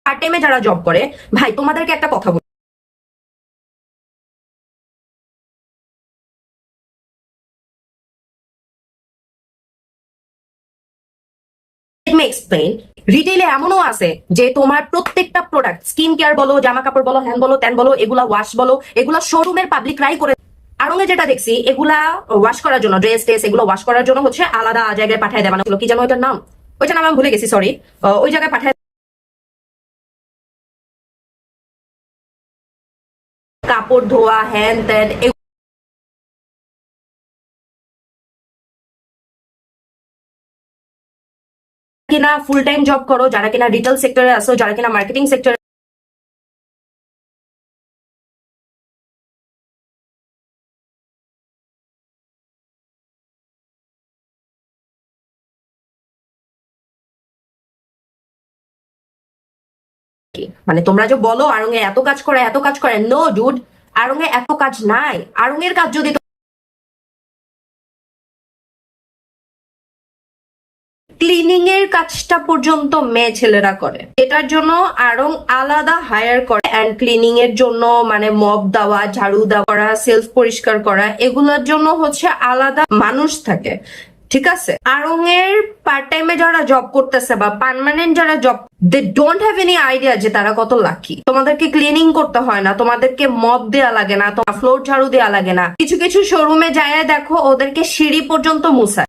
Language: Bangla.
পার্ট টাইমে যারা জব করে, ভাই তোমাদেরকে একটা কথা বলি, এক্সপ্লেইন। রিটেইলে এমনও আছে যে তোমার প্রত্যেকটা প্রোডাক্ট, স্কিন কেয়ার বলো, জামা কাপড় বলো, হ্যান্ড বলো, ত্যান বলো, এগুলা ওয়াশ বলো, এগুলা শোরুমের পাবলিকরাই করে। আড়ঙে যেটা দেখছি, এগুলা ওয়াশ করার জন্য, ড্রেস টেস এগুলো ওয়াশ করার জন্য হচ্ছে আলাদা জায়গায় পাঠায় দেওয়া হলো, কি যেন ওইটার নাম, ওইটার নাম আমি ভুলে গেছি, সরি। ওই জায়গায় পাঠায় কাপড় ধোয়া, হ্যান ত্যান কিনা ফুল টাইম জব করো, যারা কিনা রিটেল সেক্টরে আসো, যারা কিনা মার্কেটিং সেক্টরে, মানে তোমরা যে বলো আড়ঙে এত কাজ করে এত কাজ করে, নো ডুড, আড়ঙে এত কাজ নাই। আড়ঙের কাজ যদি ক্লিনিং এর কাজটা পর্যন্ত মেয়ে ছেলেরা করে, এটার জন্য আরং আলাদা হায়ার করে। এন্ড ক্লিনিং এর জন্য মানে মপ দেওয়া, ঝাড়ু দেওয়া করা, সেলফ পরিষ্কার করা, এগুলোর জন্য হচ্ছে আলাদা মানুষ থাকে, ঠিক আছে। আরং এর পার্ট টাইমে যারা জব করতেছে বা পার্মানেন্ট যারা job, they don't have any idea যে তারা কত লাকি। তোমাদেরকে ক্লিনিং করতে হয় না, তোমাদেরকে মপ দেওয়া লাগে না, তোমার ফ্লোর ঝাড়ু দেওয়া লাগে না। কিছু কিছু শোরুমে যায় দেখো ওদেরকে সিঁড়ি পর্যন্ত মুছায়।